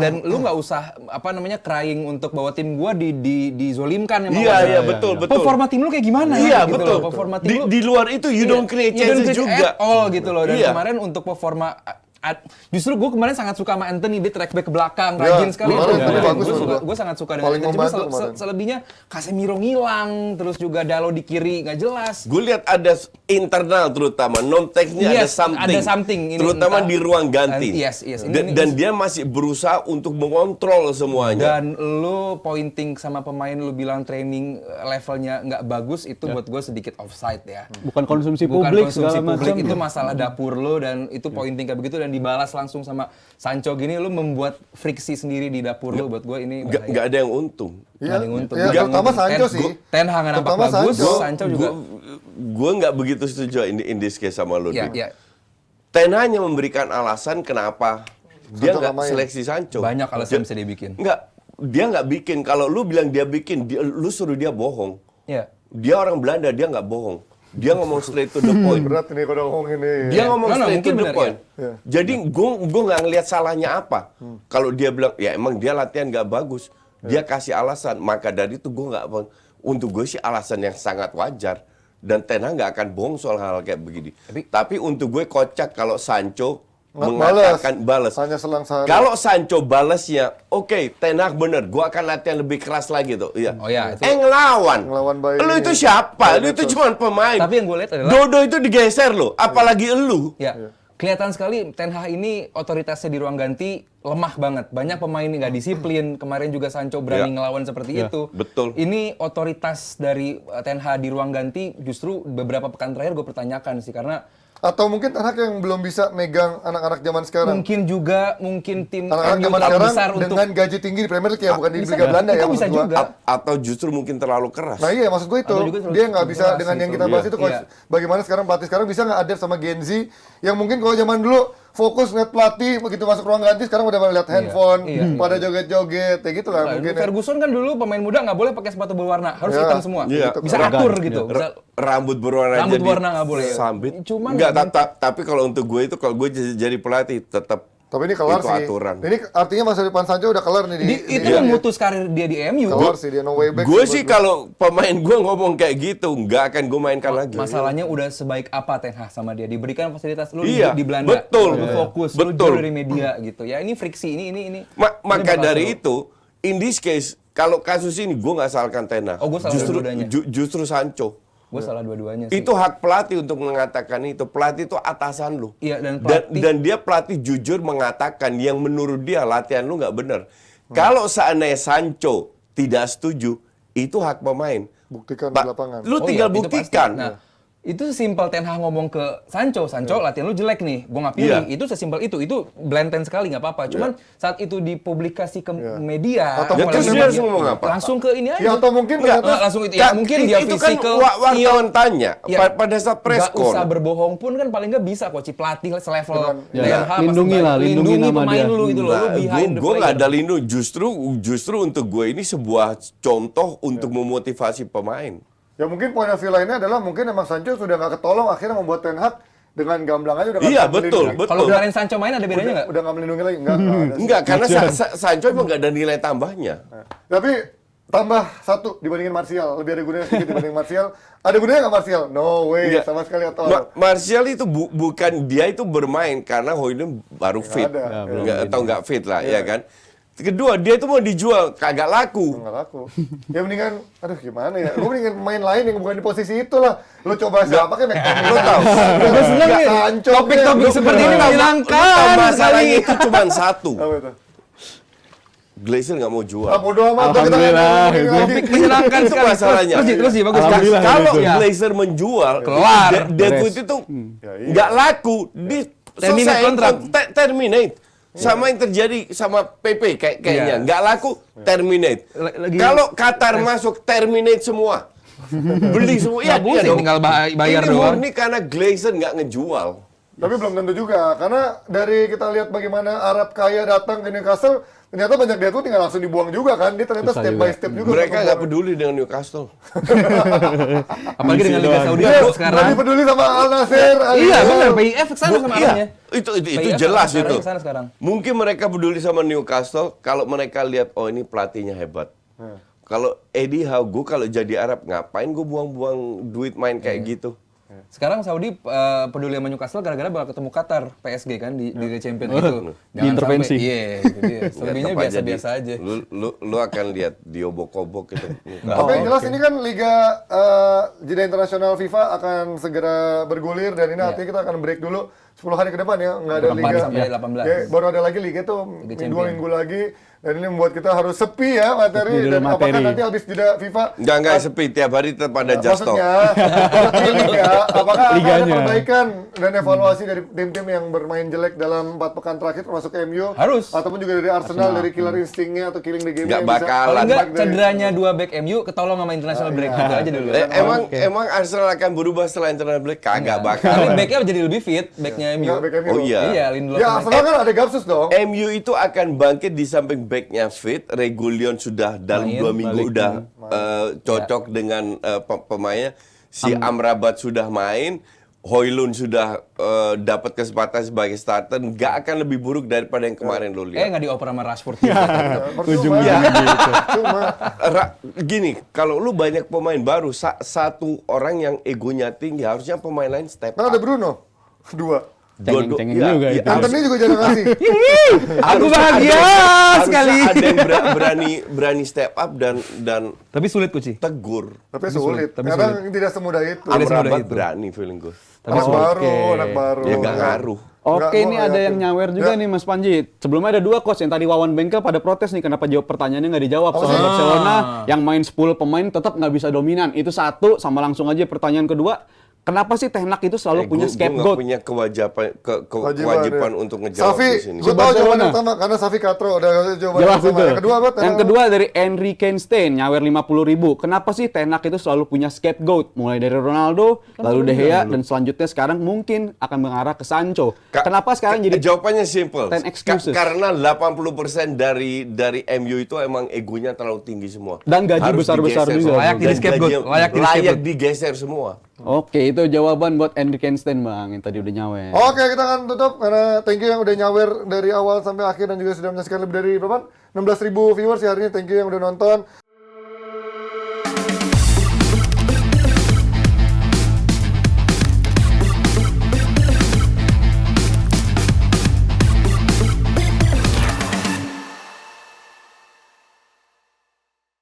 Dan lu nggak usah crying untuk bahwa tim gua dizolimkan sama Iya, betul. Performa tim lu kayak gimana? Iya, gitu betul. Loh. Performa tim lu Di luar itu you don't create chances juga. At all gitu loh. Dan kemarin untuk performa justru gue kemarin sangat suka sama Anthony, dia track back ke belakang, rajin sekali. Gue sangat suka dengan Anthony. Cuma selebihnya Casemiro ngilang, terus juga Dalot di kiri nggak jelas. Gue lihat ada internal terutama non-teknya ada something. Terutama di ruang ganti. Dan dia masih berusaha untuk mengontrol semuanya. Dan lu pointing sama pemain, lu bilang training levelnya nggak bagus, itu buat gue sedikit offside ya. Bukan konsumsi publik, itu masalah dapur lu, dan itu pointing kayak begitu dan dibalas langsung sama Sancho gini, lu membuat friksi sendiri di dapur lu. Buat gue ini nggak ada yang untung. Nggak ada yang untung. Terutama Sancho sih. Ten Hag nampak bagus, Sancho juga. Gue nggak begitu setuju in this case sama lu. Iya. Ten hanya memberikan alasan kenapa dia nggak seleksi Sancho. Banyak alasan bisa dibikin. Dia nggak bikin. Kalau lu bilang dia bikin, lu suruh dia bohong. Iya. Dia orang Belanda, dia nggak bohong. Dia ngomong straight to the point. Berat nih kalau ngomong ini. Dia ngomong straight to the point. Ya. Jadi gue nggak ngelihat salahnya apa. Kalau dia bilang, ya emang dia latihan nggak bagus. Dia kasih alasan. Maka dari itu gue nggak, untuk gue sih alasan yang sangat wajar. Dan Ten Hag nggak akan bohong soal hal kayak begini. Tapi untuk gue kocak kalau Sancho mengatakan balas. Hanya selang sehari. Kalau Sancho balasnya, oke, Ten Hag bener, gue akan latihan lebih keras lagi tuh. Iya. Oh ya, itu. Ngelawan Lu itu siapa? Lu itu cuma pemain. Tapi yang gue lihat adalah Dodo itu digeser loh, apalagi elu. Ya. Kelihatan sekali Ten Hag ini otoritasnya di ruang ganti lemah banget. Banyak pemain nggak disiplin. Kemarin juga Sancho berani ngelawan seperti itu. Betul. Ini otoritas dari Ten Hag di ruang ganti justru beberapa pekan terakhir gue pertanyakan sih, karena atau mungkin Ten Hag yang belum bisa megang anak-anak zaman sekarang. Mungkin tim anak-anak zaman sekarang dengan gaji tinggi di Premier League ya, bukan di Liga Belanda ya. Itu bisa juga. Atau justru mungkin terlalu keras. Nah iya, maksud gue itu. Dia nggak bisa dengan yang kita bahas itu. Bagaimana sekarang pelatih sekarang bisa nggak ada sama Gen Z yang mungkin kalau zaman dulu fokus ngeliat pelatih, begitu masuk ruang ganti sekarang udah pada lihat handphone, pada joget-joget, kayak gitu lah. Mungkin Ferguson kan dulu pemain muda nggak boleh pakai sepatu berwarna, harus hitam semua. Bisa atur gitu. Rambut berwarna nggak boleh. Sambit. Cuman tapi kalau untuk gue itu, kalau gue jadi pelatih tetap. Tapi ini kelar sih. Aturan. Ini artinya masa depan Sancho udah kelar nih itu memutus karir dia di MU. Kelar sih dia, no way back. Gue sih kalau pemain gue ngomong kayak gitu, nggak akan gue mainkan lagi. Masalahnya udah sebaik apa Ten Hag sama dia, diberikan fasilitas lu di Belanda. Betul. Lu fokus, lu jauh dari media gitu. Ya ini friksi ini. Maka dari itu, in this case, kalau kasus ini gue nggak salahkan Ten Hag. Oh, gue salah dua-duanya. Justru Sancho. Gue salah dua-duanya sih. Itu hak pelatih untuk mengatakan itu. Pelatih itu atasan lu. Iya, dan dia pelatih jujur mengatakan yang menurut dia latihan lu nggak benar. Kalau seandainya Sancho tidak setuju, itu hak pemain. Buktikan di lapangan. Lu tinggal buktikan. Itu simpel Ten Hag ngomong ke Sancho, latihan lu jelek nih, gue nggak pilih. Itu sesimpel itu blatant sekali, nggak apa-apa. Cuman saat itu dipublikasi ke media, atau terus dia langsung ngomong apa? Langsung ke ini aja. Ya atau mungkin langsung itu. Ya mungkin dia itu kan physical. wartawan tanya pada saat press con. Gak usah berbohong pun kan paling nggak bisa kok, pelatih selevel Ten Hag. Lindungi pemain lu itu loh. Gue nggak ada lindung. Justru untuk gue ini sebuah contoh untuk memotivasi pemain. Ya mungkin poin of view lainnya adalah mungkin emang Sancho sudah nggak ketolong, akhirnya membuat Ten Hag dengan gamblang aja udah iya betul. Kalau kemarin Sancho main ada bedanya nggak? Udah nggak melindungi lagi, nggak karena Sancho emang nggak ada nilai tambahnya. Tapi tambah satu dibandingin Martial, lebih ada gunanya sedikit dibanding Martial. Ada gunanya nggak Martial? No way, sama sekali atau Martial itu bukan dia itu bermain karena Højlund baru fit, nggak fit lah, ya kan. Kedua, dia itu mau dijual, kagak laku. Nggak laku. Ya mendingan, aduh gimana ya, lu mendingan main lain yang bukan di posisi itu lah. Lu coba siapa kan, lu tahu. Gue seneng nih, topik-topik seperti ini menyenangkan. Masalahnya itu cuma satu. Apa itu? Glazer nggak mau jual. Bodo amat. Alhamdulillah. Topik menyenangkan sekali. Masalahnya. Terus sih, bagus. Kalau Glazer menjual, keluar. Deadwood itu nggak laku. Terminate kontrak. Terminate. Sama yang terjadi sama PP kayaknya. Nggak laku, terminate. Kalau Qatar masuk, terminate semua. Beli semua. Iya, tinggal bayar ini doang. murni karena Glazer nggak ngejual. Tapi belum tentu juga, karena dari kita lihat bagaimana Arab kaya datang ke Newcastle, ternyata banyak dia tuh tinggal langsung dibuang juga kan. Dia ternyata Susah step juga. by step juga. Mereka nggak peduli dengan Newcastle. Apalagi dengan Liga Saudi Dia sekarang. lebih peduli sama Al Nassr. Iya, benar. PIF kesana sama Iya, arahnya. itu PIF jelas sekarang itu. kesana sekarang. Mungkin mereka peduli sama Newcastle kalau mereka lihat oh ini pelatihnya hebat. Kalau Eddie Howe, gue kalau jadi Arab ngapain gue buang-buang duit main kayak gitu? Sekarang Saudi peduli sama Newcastle gara-gara bakal ketemu Qatar PSG kan di Liga Champions itu. Diintervensi. Iya, itu dia. Selebihnya Tetap aja biasa-biasa aja. Lu akan lihat diobok-obok gitu. Tapi yang jelas ini kan Liga Jeda Internasional FIFA akan segera bergulir dan ini artinya kita akan break dulu 10 hari ke depan ya, nggak ada 4 Liga. sampai 18. Ya, baru ada lagi Liga tuh Liga 2 Champion. minggu lagi dan ini membuat kita harus sepi ya materi Sepi dulu dan apakah materi. nanti habis jeda FIFA Enggak sepi tiap hari tetap ada just talk. maksudnya seperti Liga apakah akan ada Liganya. perbaikan dan evaluasi dari tim-tim yang bermain jelek dalam 4 pekan terakhir termasuk MU Harus. ataupun juga dari Arsenal dari killer instingnya atau killing the game Nggak bakalan. Kalau enggak dari- cederanya 2 back MU ketolong sama international break gitu aja dulu. Emang Arsenal akan berubah setelah internal break? Kagak Tapi bakal. backnya jadi lebih fit, backnya MU. Nggak, back MU. Oh iya. Iya, Lindelof. Ya Arsenal kan ada Gapsus dong. MU itu akan bangkit di samping backnya fit, Reguilon sudah dalam Main, 2 minggu balik udah cocok dengan pemainnya. Si Amrabat sudah main, Højlund sudah dapat kesempatan sebagai starter, nggak akan lebih buruk daripada yang kemarin lo lihat. Nggak dioper sama Rashford juga. Ujungnya gitu. Cuma Gini, kalau lu banyak pemain baru, satu orang yang egonya tinggi, harusnya pemain lain step kan ada up. Bruno 2. Cengeng-cengeng Iya, juga iya, itu. Anthony juga jarang ngasih. Aku Harusnya bahagia harusnya sekali. ada yang berani step up dan Tapi sulit Kuci. tegur. Tapi sulit. Kadang tidak semudah itu. Amrabat berani feeling gue. Anak baru, anak baru. Ya nggak ngaruh. Oke, Nggak, ini gua ada yakin. yang nyawer juga Ya. nih Mas Panji. Sebelumnya ada 2 coach yang tadi Wawan Bengkel pada protes nih kenapa jawab pertanyaannya nggak dijawab. Soal sih? Barcelona yang main 10 pemain tetap nggak bisa dominan. Itu satu, sama langsung aja pertanyaan kedua. Kenapa sih Ten Hag itu selalu punya Gue nggak scapegoat? punya kewajiban Kewajiban, untuk ngejawab Safi, di sini. gue tahu Barcelona. jawaban yang pertama karena Safi Katro udah jawaban Jelas yang sama. itu. Yang kedua apa? Yang kedua dari Henry Kenstein, nyawer 50.000. Kenapa sih Ten Hag itu selalu punya scapegoat? Mulai dari Ronaldo, lalu De Gea, dan selanjutnya sekarang mungkin akan mengarah ke Sancho. Kenapa sekarang jadi Jawabannya simple. 10 excuses. Karena 80% dari MU itu emang egonya terlalu tinggi semua. Dan gaji Harus besar-besar digeser juga. semua. Layak jadi Dan scapegoat. gaji- Layak jadi layak scapegoat. digeser semua. Oke, itu jawaban buat Henry Kenstein Bang yang tadi udah nyawer. Oke, kita akan tutup karena thank you yang udah nyawer dari awal sampai akhir dan juga sudah menyaksikan lebih dari berapa? 16.000 viewers ya hari ini. Thank you yang udah nonton.